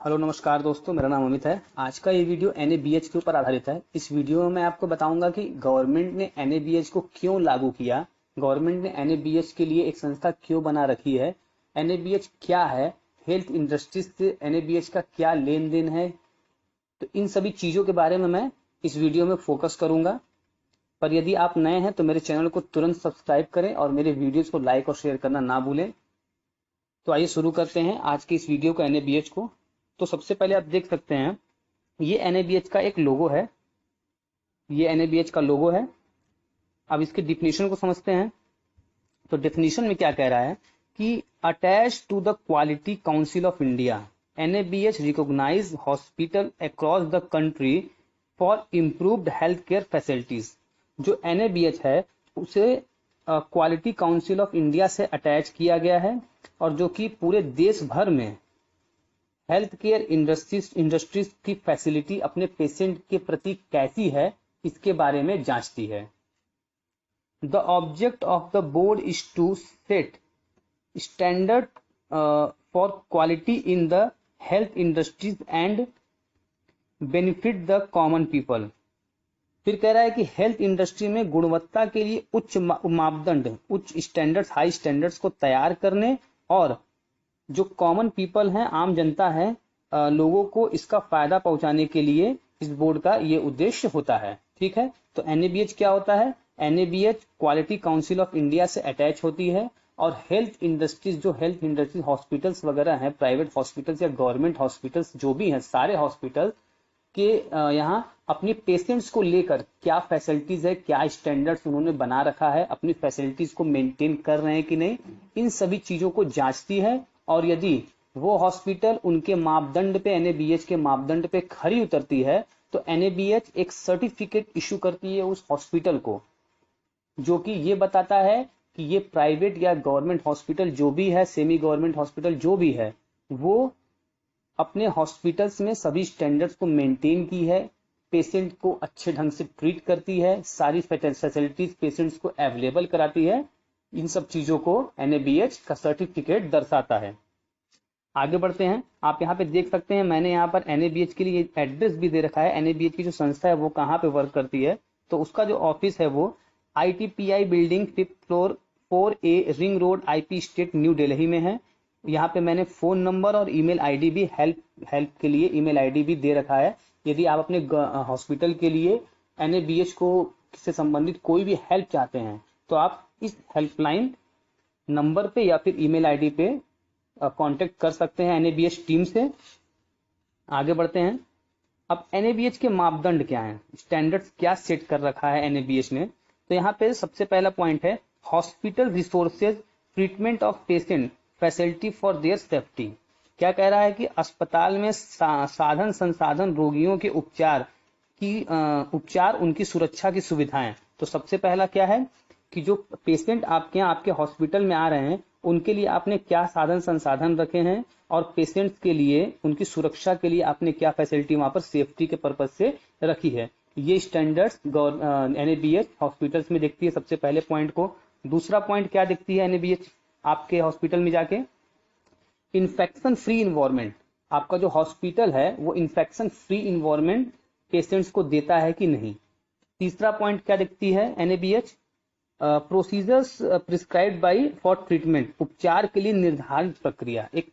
Hello नमस्कार दोस्तों, मेरा नाम अमित है। आज का ये वीडियो एनएबीएच के ऊपर आधारित है। इस वीडियो में मैं आपको बताऊंगा कि गवर्नमेंट ने एनएबीएच को क्यों लागू किया, गवर्नमेंट ने एनएबीएच के लिए एक संस्था क्यों बना रखी है, एनएबीएच क्या है, हेल्थ इंडस्ट्रीज से एनएबीएच का क्या लेन देन है। तो इन सभी चीजों के बारे में मैं इस वीडियो में फोकस करूंगा। पर यदि आप नए हैं तो मेरे चैनल को तुरंत सब्सक्राइब करें और मेरे वीडियोज को लाइक और शेयर करना ना भूलें। तो आइए शुरू करते हैं आज की इस वीडियो को, एनएबीएच को। तो सबसे पहले आप देख सकते हैं ये एनएबीएच का एक लोगो है, ये एनएबीएच का लोगो है। अब इसके डिफिनीशन को समझते हैं। तो डिफिनीशन में क्या कह रहा है कि attach to the Quality Council of India, NABH recognise hospital across the country for improved health care facilities. जो एनएबीएच है उसे क्वालिटी काउंसिल ऑफ इंडिया से अटैच किया गया है और जो कि पूरे देश भर में हेल्थ केयर इंडस्ट्रीज की फैसिलिटी अपने पेशेंट के प्रति कैसी है इसके बारे में जांचती है। The object of the board is to set standard for quality in the health industries and benefit the common people. फिर कह रहा है कि हेल्थ इंडस्ट्री में गुणवत्ता के लिए उच्च मापदंड, उच्च स्टैंडर्ड्स, हाई स्टैंडर्ड्स को तैयार करने और जो कॉमन पीपल हैं, आम जनता है, लोगों को इसका फायदा पहुंचाने के लिए इस बोर्ड का ये उद्देश्य होता है। ठीक है, तो एनएबीएच क्या होता है? NABH quality Council of India से अटैच होती है और हेल्थ इंडस्ट्रीज, जो हेल्थ इंडस्ट्रीज हॉस्पिटल्स वगैरह हैं, प्राइवेट हॉस्पिटल्स या गवर्नमेंट हॉस्पिटल्स जो भी हैं, सारे हॉस्पिटल के यहाँ अपने पेशेंट्स को लेकर क्या फैसिलिटीज है, क्या स्टैंडर्ड्स उन्होंने बना रखा है, अपनी फैसिलिटीज को मेंटेन कर रहे हैं कि नहीं, इन सभी चीजों को जांचती है। और यदि वो हॉस्पिटल उनके मापदंड पे, एनएबीएच के मापदंड पे खरी उतरती है तो एनएबीएच एक सर्टिफिकेट इशू करती है उस हॉस्पिटल को, जो कि ये बताता है कि ये प्राइवेट या गवर्नमेंट हॉस्पिटल जो भी है, सेमी गवर्नमेंट हॉस्पिटल जो भी है, वो अपने हॉस्पिटल्स में सभी स्टैंडर्ड्स को मेंटेन की है, पेशेंट को अच्छे ढंग से ट्रीट करती है, सारी फैसिलिटीज पेशेंट्स को अवेलेबल कराती है। इन सब चीजों को एनएबीएच का सर्टिफिकेट दर्शाता है। आगे बढ़ते हैं। आप यहाँ पे देख सकते हैं, मैंने यहाँ पर एनएबीएच के लिए एड्रेस भी दे रखा है। एनएबीएच की जो संस्था है वो कहाँ पे वर्क करती है, तो उसका जो ऑफिस है वो ITPI building 5th floor 4A ring road IP estate New Delhi में है। यहाँ पे मैंने फोन नंबर और ईमेल आईडी भी, हेल्प के लिए ईमेल आईडी भी दे रखा है। यदि आप अपने हॉस्पिटल के लिए एनएबीएच को से संबंधित कोई भी हेल्प चाहते हैं तो आप इस हेल्पलाइन नंबर पे या फिर ईमेल आईडी पे कांटेक्ट कर सकते हैं एनएबीएच टीम से। आगे बढ़ते हैं। अब एनएबीएच के मापदंड क्या हैं, स्टैंडर्ड्स क्या सेट कर रखा है एनएबीएच ने, तो यहाँ पे सबसे पहला पॉइंट है hospital resources, treatment of patient, facility for their safety. क्या कह रहा है कि अस्पताल में साधन संसाधन, रोगियों के उपचार, उनकी सुरक्षा की सुविधाएं। तो सबसे पहला क्या है कि जो पेशेंट आपके यहाँ, आपके हॉस्पिटल में आ रहे हैं, उनके लिए आपने क्या साधन संसाधन रखे हैं और पेशेंट्स के लिए, उनकी सुरक्षा के लिए आपने क्या फैसिलिटी वहां पर सेफ्टी के पर्पज से रखी है। ये स्टैंडर्ड्स एनएबीएच हॉस्पिटल्स में देखती है, सबसे पहले पॉइंट को। दूसरा पॉइंट क्या देखती है एनएबीएच आपके हॉस्पिटल में जाके? Infection free environment. आपका जो हॉस्पिटल है वो इन्फेक्शन फ्री इन्वायरमेंट पेशेंट्स को देता है कि नहीं। तीसरा पॉइंट क्या देखती है NABH? Procedures prescribed bye for treatment, उपचार के लिए निर्धारित प्रक्रिया। एक,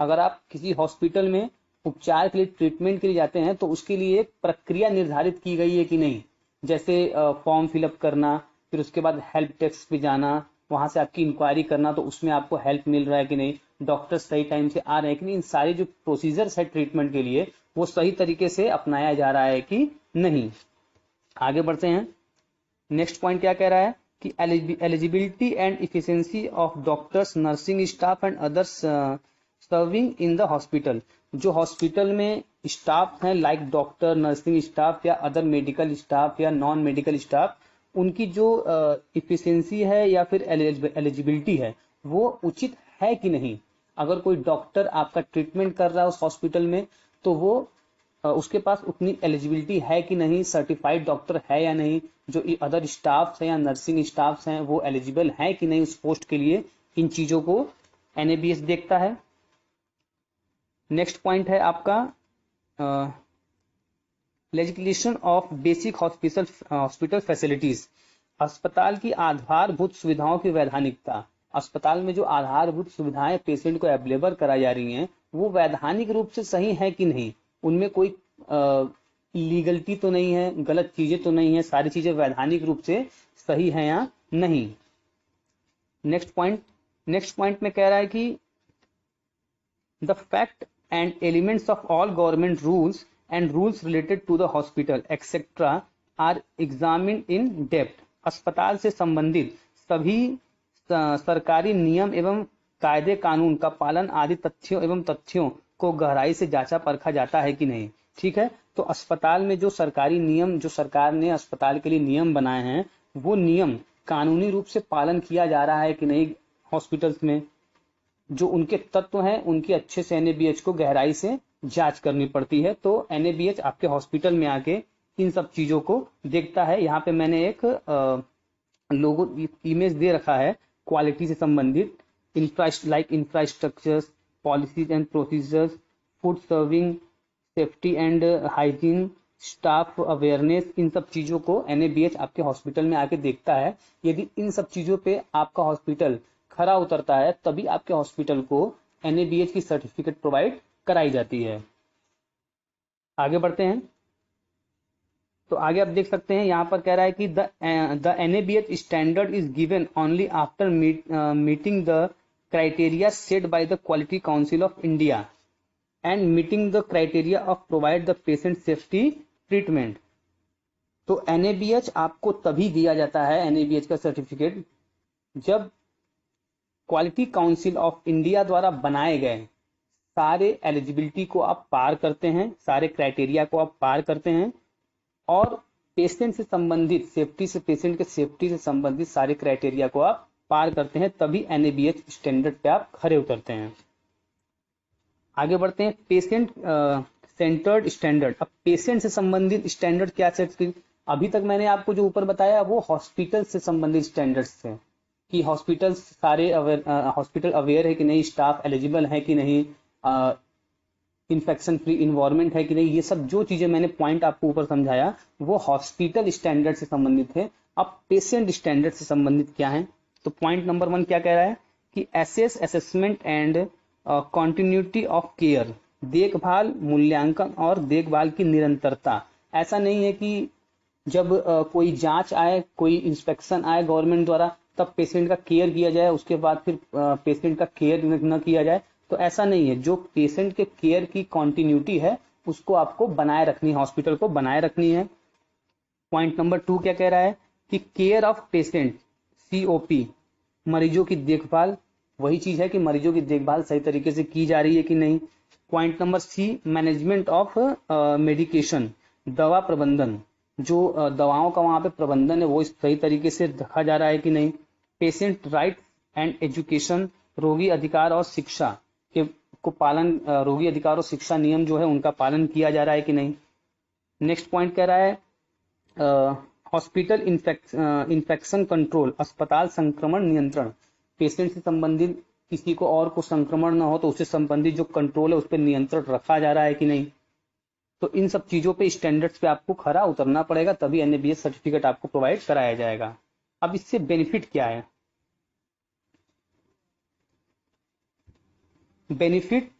अगर आप किसी हॉस्पिटल में उपचार के लिए, ट्रीटमेंट के लिए जाते हैं तो उसके लिए एक प्रक्रिया निर्धारित की गई है कि नहीं, जैसे फॉर्म फिलअप करना, फिर उसके बाद हेल्प डेस्क पे जाना, वहां से आपकी इंक्वायरी करना तो उसमें आपको हेल्प मिल रहा है कि नहीं, डॉक्टर सही टाइम से आ रहे हैं कि नहीं, इन सारी जो प्रोसीजर्स है ट्रीटमेंट के लिए वो सही तरीके से अपनाया जा रहा है कि नहीं। आगे बढ़ते हैं। नेक्स्ट पॉइंट क्या कह रहा है कि eligibility and efficiency of doctors, nursing staff and others serving in the hospital. जो हॉस्पिटल में स्टाफ हैं, लाइक डॉक्टर, नर्सिंग स्टाफ या अदर मेडिकल स्टाफ या नॉन मेडिकल स्टाफ, उनकी जो इफिशिएंसी है या फिर एलिजिबिलिटी है वो उचित है कि नहीं। अगर कोई डॉक्टर आपका ट्रीटमेंट कर रहा है उस हॉस्पिटल में तो वो उसके पास उतनी एलिजिबिलिटी है कि नहीं, सर्टिफाइड डॉक्टर है या नहीं, जो अदर स्टाफ हैं या नर्सिंग स्टाफ हैं वो एलिजिबल हैं कि नहीं उस पोस्ट के लिए, इन चीजों को एनएबीएच देखता है। नेक्स्ट पॉइंट है आपका legislation of basic hospital facilities. अस्पताल की आधारभूत सुविधाओं की वैधानिकता। अस्पताल में जो आधारभूत सुविधाएं पेशेंट को अवेलेबल कराई जा रही हैं वो वैधानिक रूप से सही है कि नहीं, उनमें कोई लीगलिटी तो नहीं है, गलत चीजें तो नहीं है, सारी चीजें वैधानिक रूप से सही है या नहीं। नेक्स्ट पॉइंट में कह रहा है कि the fact and elements of all government rules and rules related to the hospital etcetera are examined in depth. अस्पताल से संबंधित सभी सरकारी नियम एवं कायदे कानून का पालन आदि तथ्यों को गहराई से जांचा परखा जाता है कि नहीं। ठीक है, तो अस्पताल में जो सरकारी नियम, जो सरकार ने अस्पताल के लिए नियम बनाए हैं, वो नियम कानूनी रूप से पालन किया जा रहा है कि नहीं हॉस्पिटल्स में। जो उनके तत्व हैं उनकी अच्छे से एनएबीएच को गहराई से जांच करनी पड़ती है। तो एनएबीएच आपके हॉस्पिटल में आके इन सब चीजों को देखता है। यहाँ पे मैंने एक लोगो इमेज दे रखा है क्वालिटी से संबंधित, infrastructures, policies and procedures, food serving, safety and hygiene, staff awareness, इन सब चीजों को एनएबीएच आपके हॉस्पिटल में आके देखता है। यदि इन सब चीजों पे आपका हॉस्पिटल खरा उतरता है तभी आपके हॉस्पिटल को एनएबीएच की सर्टिफिकेट प्रोवाइड कराई जाती है। आगे बढ़ते हैं, तो आगे आप देख सकते हैं यहाँ पर कह रहा है कि the NABH standard is given only after meeting the criteria set by the Quality Council of India and meeting the criteria of provide the patient safety treatment. तो एनएबीएच आपको तभी दिया जाता है, एनएबीएच का सर्टिफिकेट, जब क्वालिटी काउंसिल ऑफ इंडिया द्वारा बनाए गए सारे एलिजिबिलिटी को आप पार करते हैं, सारे क्राइटेरिया को आप पार करते हैं और पेशेंट से संबंधित पेशेंट के सेफ्टी से संबंधित सारे क्राइटेरिया को आप पार करते हैं, तभी एनएबीएच स्टैंडर्ड पे आप खरे उतरते हैं। आगे बढ़ते हैं, पेशेंट सेंटर्ड स्टैंडर्ड। अब पेशेंट से संबंधित स्टैंडर्ड क्या सेट, अभी तक मैंने आपको जो ऊपर बताया वो हॉस्पिटल से संबंधित स्टैंडर्ड्स थे कि हॉस्पिटल सारे हॉस्पिटल अवेयर है कि नहीं, स्टाफ एलिजिबल है कि नहीं, इन्फेक्शन फ्री इन्वायरमेंट है कि नहीं, ये सब जो चीजें मैंने पॉइंट आपको ऊपर समझाया वो हॉस्पिटल स्टैंडर्ड से संबंधित है। अब पेशेंट स्टैंडर्ड से संबंधित क्या है, तो पॉइंट नंबर 1 क्या कह रहा है कि assessment and continuity of care, देखभाल, मूल्यांकन और देखभाल की निरंतरता। ऐसा नहीं है कि जब कोई जांच आए, कोई इंस्पेक्शन आए गवर्नमेंट द्वारा तब पेशेंट का केयर किया जाए, उसके बाद फिर पेशेंट का केयर न किया जाए, तो ऐसा नहीं है। जो पेशेंट के केयर की कॉन्टिन्यूटी है उसको आपको बनाए रखनी है, हॉस्पिटल को बनाए रखनी है। पॉइंट नंबर 2 क्या कह रहा है कि केयर ऑफ पेशेंट, सीओपी, मरीजों की देखभाल, वही चीज है कि मरीजों की देखभाल सही तरीके से की जा रही है कि नहीं। Point number C, management of medication, दवा प्रबंधन, जो दवाओं का वहां पे प्रबंधन है वो सही तरीके से रखा जा रहा है कि नहीं। पेशेंट राइट एंड एजुकेशन, रोगी अधिकार और शिक्षा के को पालन, रोगी अधिकार और शिक्षा नियम जो है उनका पालन किया जा रहा है कि नहीं। नेक्स्ट पॉइंट कह रहा है हॉस्पिटल इन्फेक्शन कंट्रोल, अस्पताल संक्रमण नियंत्रण, पेशेंट से संबंधित किसी को और को संक्रमण न हो तो उससे संबंधित जो कंट्रोल है उस पर नियंत्रण रखा जा रहा है कि नहीं। तो इन सब चीजों पे स्टैंडर्ड्स पे आपको खरा उतरना पड़ेगा तभी एनएबीएच सर्टिफिकेट आपको प्रोवाइड कराया जाएगा। अब इससे बेनिफिट क्या है, बेनिफिट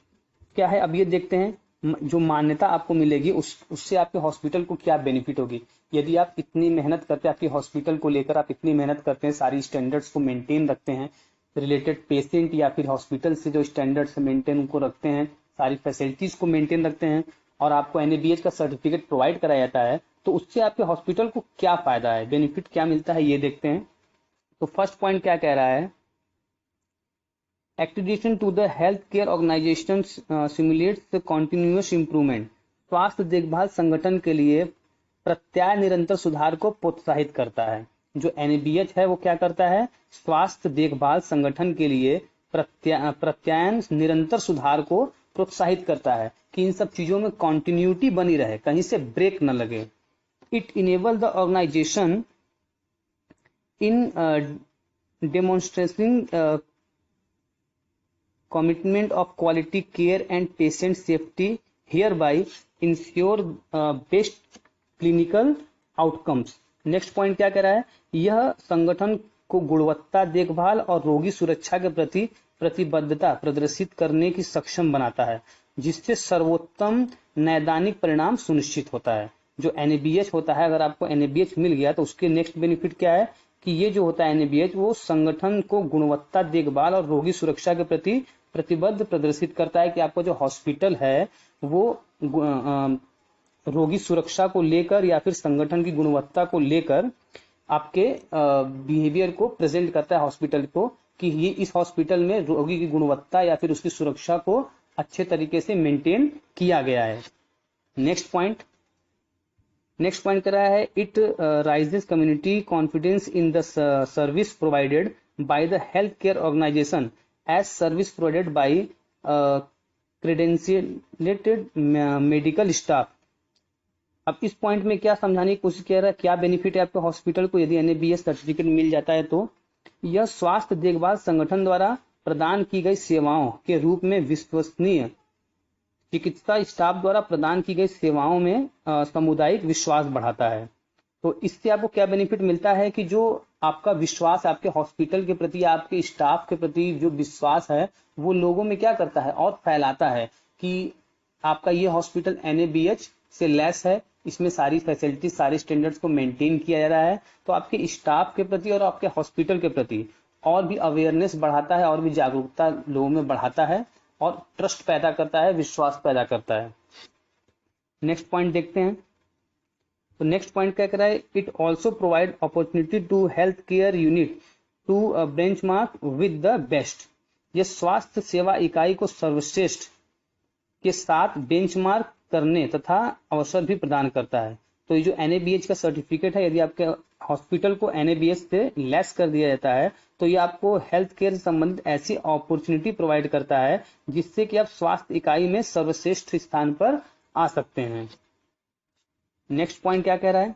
क्या है अब ये देखते हैं। जो मान्यता आपको मिलेगी उससे आपके हॉस्पिटल को क्या बेनिफिट होगी। यदि आप इतनी मेहनत करते हैं, आपके हॉस्पिटल को लेकर आप इतनी मेहनत करते हैं, सारी स्टैंडर्ड्स को मेंटेन रखते हैं, रिलेटेड पेशेंट या फिर हॉस्पिटल से जो स्टैंडर्ड्स मेंटेन उनको रखते हैं, सारी फैसिलिटीज को मेंटेन रखते हैं और आपको एनएबीएच का सर्टिफिकेट प्रोवाइड कराया जाता है, तो उससे आपके हॉस्पिटल को क्या फायदा है, बेनिफिट क्या मिलता है, ये देखते हैं। तो फर्स्ट पॉइंट क्या कह रहा है, activation to the health care organization simulates continuous improvement, स्वास्थ्य देखभाल संगठन के लिए प्रत्याय निरंतर सुधार को प्रोत्साहित करता है। जो एनएबीएच है वो क्या करता है, स्वास्थ्य देखभाल संगठन के लिए प्रत्यायन निरंतर सुधार को प्रोत्साहित करता है कि इन सब चीजों में कॉन्टिन्यूटी बनी रहे, कहीं से ब्रेक न लगे। It enable the organisation in demonstrating commitment of quality care and patient safety hereby ensure best clinical outcomes. Next point क्या कह रहा है, यह संगठन को गुणवत्ता देखभाल और रोगी सुरक्षा के प्रति प्रतिबद्धता प्रदर्शित करने की सक्षम बनाता है, जिससे सर्वोत्तम नैदानिक परिणाम सुनिश्चित होता है। जो NABH होता है, अगर आपको NABH मिल गया तो उसके नेक्स्ट बेनिफिट क्या है कि ये जो होता है NABH वो संगठन को गुणवत्ता देखभाल और रोगी सुरक्षा के प्रति प्रतिबद्ध प्रदर्शित करता है कि आपका जो हॉस्पिटल है वो रोगी सुरक्षा को लेकर या फिर संगठन की गुणवत्ता को लेकर आपके बिहेवियर को प्रेजेंट करता है हॉस्पिटल को, कि ये इस हॉस्पिटल में रोगी की गुणवत्ता या फिर उसकी सुरक्षा को अच्छे तरीके से मेंटेन किया गया है। नेक्स्ट पॉइंट कर रहा है, it raises community confidence in the service provided by the health care organization as service provided by credentialated medical staff. अब इस पॉइंट में क्या समझाने की कोशिश किया रहा है, क्या बेनिफिट है आपके हॉस्पिटल को यदि NABH सर्टिफिकेट मिल जाता है तो यह स्वास्थ्य देखभाल संगठन द्वारा प्रदान की गई सेवाओं के रूप में विश्वसनीय चिकित्सा स्टाफ द्वारा प्रदान की गई सेवाओं में सामुदायिक विश्वास बढ़ाता है। तो इससे आपको क्या बेनिफिट मिलता है कि जो आपका विश्वास आपके हॉस्पिटल के प्रति, आपके स्टाफ के प्रति जो विश्वास है वो लोगों में क्या करता है और फैलाता है कि आपका ये हॉस्पिटल NABH से लेस है, इसमें सारी फैसिलिटी सारे स्टैंडर्ड्स को मेंटेन किया जा रहा है। तो आपके स्टाफ के प्रति और आपके हॉस्पिटल के प्रति और भी अवेयरनेस बढ़ाता है और भी जागरूकता लोगों में बढ़ाता है और ट्रस्ट पैदा करता है, विश्वास पैदा करता है। नेक्स्ट पॉइंट देखते हैं। तो नेक्स्ट पॉइंट क्या कह रहा है, it also provide opportunity to health care unit to benchmark with the best. ये स्वास्थ्य सेवा इकाई को सर्वश्रेष्ठ के साथ बेंचमार्क करने तथा अवसर भी प्रदान करता है। तो ये जो NABH का सर्टिफिकेट है, यदि आपके हॉस्पिटल को NABH से लेस कर दिया जाता है तो ये आपको हेल्थ केयर से संबंधित ऐसी अपॉर्चुनिटी प्रोवाइड करता है जिससे कि आप स्वास्थ्य इकाई में सर्वश्रेष्ठ स्थान पर आ सकते हैं। नेक्स्ट पॉइंट क्या कह रहा है,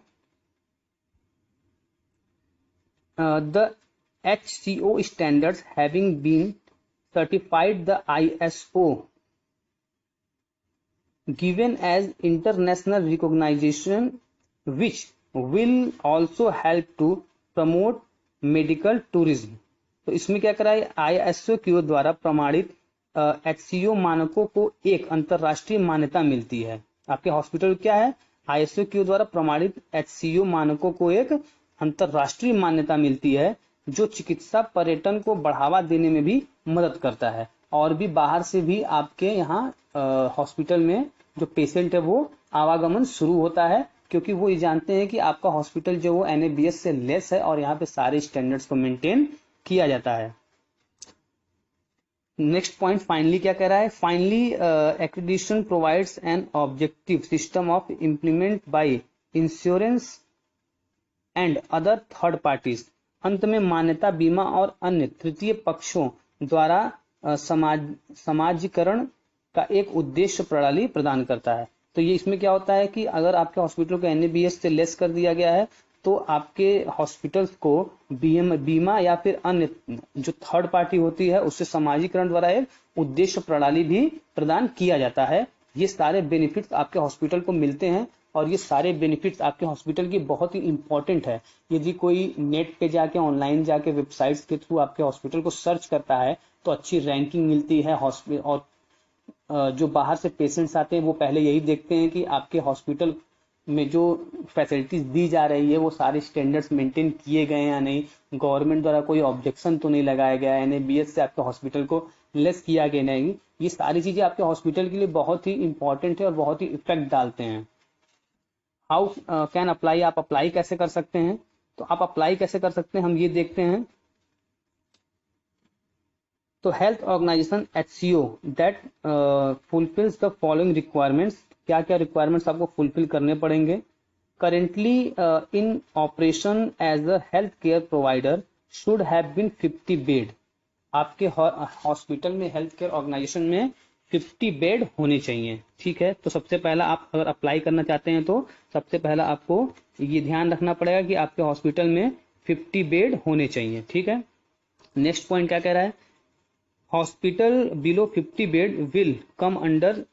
the HCO standards having been certified the ISO given as international recognition which will also help to promote medical tourism। तो इसमें क्या करा है, ISO की द्वारा प्रमाणित HCO मानकों को एक अंतरराष्ट्रीय मान्यता मिलती है। आपके हॉस्पिटल क्या है, ISO की द्वारा प्रमाणित HCO मानकों को एक अंतरराष्ट्रीय मान्यता मिलती है जो चिकित्सा पर्यटन को बढ़ावा देने में भी मदद करता है और भी बाहर से भी आपके यहाँ हॉस्पिटल में जो पेशेंट है वो आवागमन शुरू होता है, क्योंकि वो ये जानते हैं कि आपका हॉस्पिटल जो वो NABH से लेस है और यहाँ पे सारे स्टैंडर्ड्स को मेंटेन किया जाता है। नेक्स्ट पॉइंट फाइनली क्या कह रहा है, finally accreditation provides an objective system of implement by insurance and other third parties. अंत में मान्यता बीमा और अन्य तृतीय पक्षों द्वारा समाजीकरण का एक उद्देश्य प्रणाली प्रदान करता है। तो ये इसमें क्या होता है कि अगर आपके हॉस्पिटल को NABH से लेस कर दिया गया है तो आपके हॉस्पिटल्स को बीमा या फिर अन्य जो थर्ड पार्टी होती है उससे समाजीकरण द्वारा एक उद्देश्य प्रणाली भी प्रदान किया जाता है। ये सारे बेनिफिट्स आपके हॉस्पिटल को मिलते हैं और ये सारे बेनिफिट्स आपके हॉस्पिटल की बहुत ही इंपॉर्टेंट है। यदि कोई नेट पे जाके ऑनलाइन जाके वेबसाइट्स के थ्रू आपके हॉस्पिटल को सर्च करता है तो अच्छी रैंकिंग मिलती है हॉस्पिटल, और जो बाहर से पेशेंट्स आते हैं वो पहले यही देखते हैं कि आपके हॉस्पिटल में जो फैसिलिटीज दी जा रही है वो सारे स्टैंडर्ड्स मेंटेन किए गए हैं या नहीं, गवर्नमेंट द्वारा कोई ऑब्जेक्शन तो नहीं लगाया गया है, NABH से आपके हॉस्पिटल को लेस किया गया नहीं। ये सारी चीजें आपके हॉस्पिटल के लिए बहुत ही इंपॉर्टेंट है और बहुत ही इफेक्ट डालते हैं। हाउ कैन अप्लाई, आप अप्लाई कैसे कर सकते हैं, तो आप अप्लाई कैसे कर सकते हैं हम ये देखते हैं। तो health organisation HCO that fulfils the following requirements, क्या क्या रिक्वायरमेंट्स आपको फुलफिल करने पड़ेंगे। Currently in operation as a health care provider should have been 50 bed. आपके हॉस्पिटल में हेल्थ केयर ऑर्गेनाइजेशन में 50 बेड होने चाहिए। ठीक है, तो सबसे पहला आप अगर अप्लाई करना चाहते हैं तो सबसे पहला आपको ये ध्यान रखना पड़ेगा कि आपके हॉस्पिटल में 50 बेड होने चाहिए। ठीक है, नेक्स्ट पॉइंट क्या कह रहा है, hospital below 50 bed will come under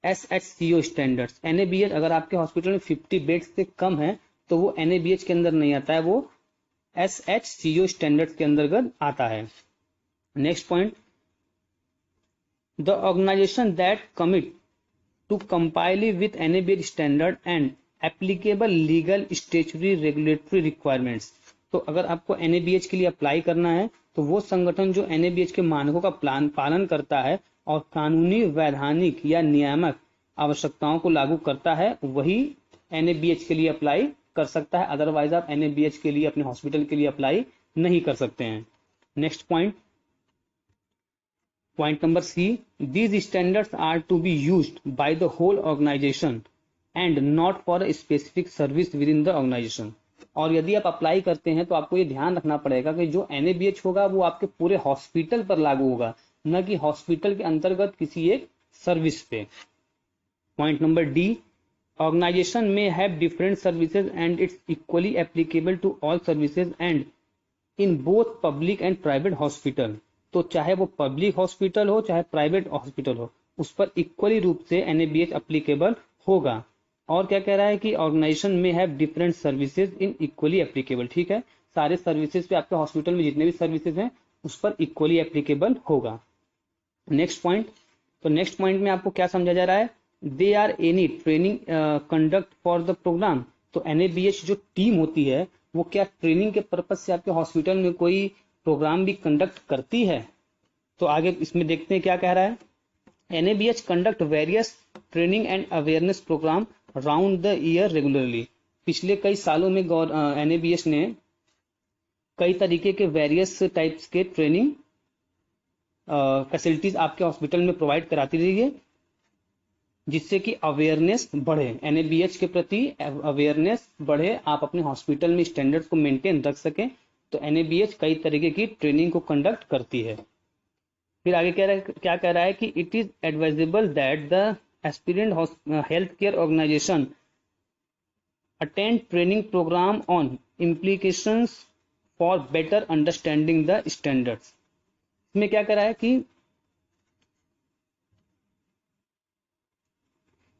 SHCO standards. NABH अगर आपके हॉस्पिटल में 50 बेड से कम है तो वो NABH के अंदर नहीं आता है, वो SHCO स्टैंडर्ड्स के अंतर्गत आता है। Next point, the organisation that commit to comply with NABH standard and applicable legal statutory regulatory requirements। तो अगर आपको NABH के लिए अप्लाई करना है तो वो संगठन जो NABH के मानकों का पालन करता है और कानूनी, वैधानिक या नियामक आवश्यकताओं को लागू करता है वही NABH के लिए अप्लाई कर सकता है। अदरवाइज आप NABH के लिए अपने हॉस्पिटल के लिए अप्लाई नहीं कर सकते हैं। Next point, Point number C, these standards are to be used by the whole organization and not for a specific service within the organization। और यदि आप अप्लाई करते हैं तो आपको ये ध्यान रखना पड़ेगा कि जो NABH होगा वो आपके पूरे हॉस्पिटल पर लागू होगा, न कि हॉस्पिटल के अंतर्गत किसी एक सर्विस पे। पॉइंट नंबर D, ऑर्गेनाइजेशन में have different services and it's equally applicable to all services and in both public and private hospital. तो चाहे वो पब्लिक हॉस्पिटल हो चाहे प्राइवेट हॉस्पिटल हो, उस पर इक्वली रूप से NABH अप्लीकेबल होगा। और क्या कह रहा है कि ऑर्गेनाइजेशन में have different services in equally applicable. ठीक है, सारे सर्विसेज पे आपके हॉस्पिटल में जितने भी सर्विसेज हैं उस पर इक्वली एप्लीकेबल होगा। नेक्स्ट पॉइंट, तो नेक्स्ट पॉइंट में आपको क्या समझा जा रहा है, they are any training conduct for the programme. तो NABH जो टीम होती है वो क्या ट्रेनिंग के पर्पज से आपके हॉस्पिटल में कोई प्रोग्राम भी कंडक्ट करती है? तो आगे इसमें देखते हैं क्या कह रहा है। NABH conduct various training and awareness programme round the year regularly. पिछले कई सालों में NABH ने कई तरीके के वेरियस टाइप्स के ट्रेनिंग फैसिलिटीज आपके हॉस्पिटल में प्रोवाइड कराती रही है, जिससे कि अवेयरनेस बढ़े, NABH के प्रति अवेयरनेस बढ़े, आप अपने हॉस्पिटल में स्टैंडर्ड्स को मेंटेन रख सकें। तो NABH कई तरीके की ट्रेनिंग को कंडक्ट करती है। फिर आगे क्या कह रहा है कि it is advisable that the aspirant health care organisation attend training programme on implications for better understanding the standards. इसमें क्या कह रहा है कि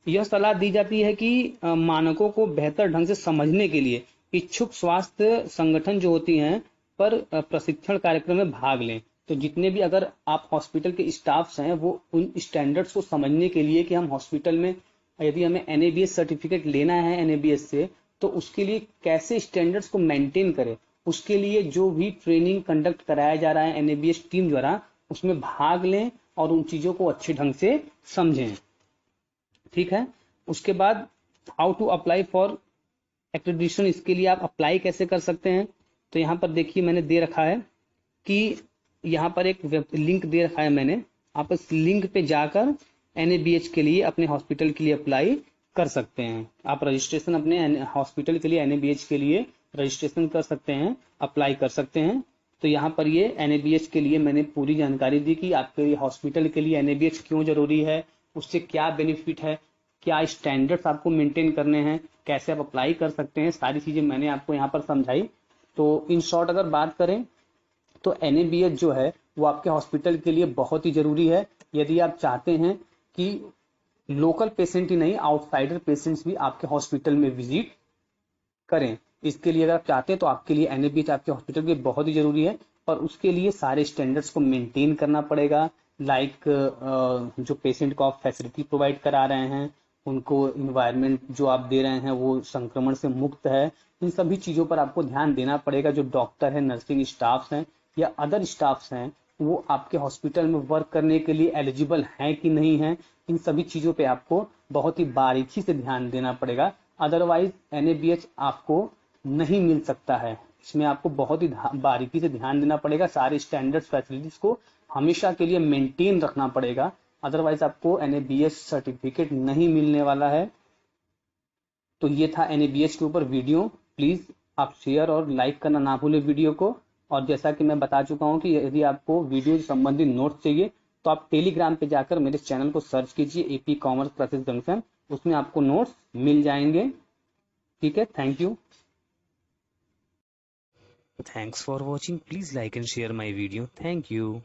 यह सलाह दी जाती है कि मानकों को बेहतर ढंग से समझने के लिए इच्छुक स्वास्थ्य संगठन जो होती हैं पर प्रशिक्षण कार्यक्रम में भाग लें। तो जितने भी अगर आप हॉस्पिटल के स्टाफ्स हैं वो उन स्टैंडर्ड्स को समझने के लिए कि हम हॉस्पिटल में यदि हमें NABH सर्टिफिकेट लेना है NABH से तो उसके लिए कैसे स्टैंडर्ड्स को मेंटेन करें, उसके लिए जो भी ट्रेनिंग कंडक्ट कराया जा रहा है NABH टीम द्वारा उसमें भाग लें और उन चीजों को अच्छे ढंग से समझें। ठीक है, उसके बाद how to apply for accreditation, इसके लिए आप अप्लाई कैसे कर सकते हैं। तो यहाँ पर देखिए मैंने दे रखा है कि यहाँ पर एक लिंक दे रखा है मैंने, आप इस लिंक पे जाकर NABH के लिए अपने हॉस्पिटल के लिए अप्लाई कर सकते हैं। आप रजिस्ट्रेशन अपने हॉस्पिटल के लिए NABH के लिए रजिस्ट्रेशन कर सकते हैं, अप्लाई कर सकते हैं। तो यहाँ पर ये NABH के लिए मैंने पूरी जानकारी दी कि आपके हॉस्पिटल के लिए NABH क्यों जरूरी है, उससे क्या बेनिफिट है, क्या स्टैंडर्ड्स आपको मेंटेन करने हैं, कैसे आप अप्लाई कर सकते हैं, सारी चीजें मैंने आपको यहाँ पर समझाई। तो इन शॉर्ट अगर बात करें तो NABH जो है वो आपके हॉस्पिटल के लिए बहुत ही जरूरी है। यदि आप चाहते हैं कि लोकल पेशेंट ही नहीं आउटसाइडर पेशेंट्स भी आपके हॉस्पिटल में विजिट करें, इसके लिए अगर आप चाहते हैं तो आपके लिए NABH आपके हॉस्पिटल के बहुत ही जरूरी है। और उसके लिए सारे स्टैंडर्ड्स को मेंटेन करना पड़ेगा, लाइक जो पेशेंट को आप फैसिलिटी प्रोवाइड करा रहे हैं, उनको इन्वायरमेंट जो आप दे रहे हैं वो संक्रमण से मुक्त है, इन सभी चीजों पर आपको ध्यान देना पड़ेगा। जो डॉक्टर है, नर्सिंग स्टाफ्स हैं या अदर स्टाफ्स हैं वो आपके हॉस्पिटल में वर्क करने के लिए एलिजिबल हैं कि नहीं हैं, इन सभी चीजों पे आपको बहुत ही बारीकी से ध्यान देना पड़ेगा। अदरवाइज NABH आपको नहीं मिल सकता है, इसमें आपको बहुत ही बारीकी से ध्यान देना पड़ेगा, सारे स्टैंडर्ड्स फैसिलिटीज को हमेशा के लिए मेंटेन रखना पड़ेगा, अदरवाइज आपको NABH सर्टिफिकेट नहीं मिलने वाला है। तो ये था NABH के ऊपर वीडियो, प्लीज आप शेयर और लाइक करना ना भूलें वीडियो को। और जैसा कि मैं बता चुका हूं कि यदि आपको वीडियो से संबंधित नोट्स चाहिए तो आप टेलीग्राम पे जाकर मेरे चैनल को सर्च कीजिए AP कॉमर्स क्लासेस जंक्शन, उसमें आपको नोट्स मिल जाएंगे। ठीक है, thank you. Thanks for watching. Please like and share my video. Thank you.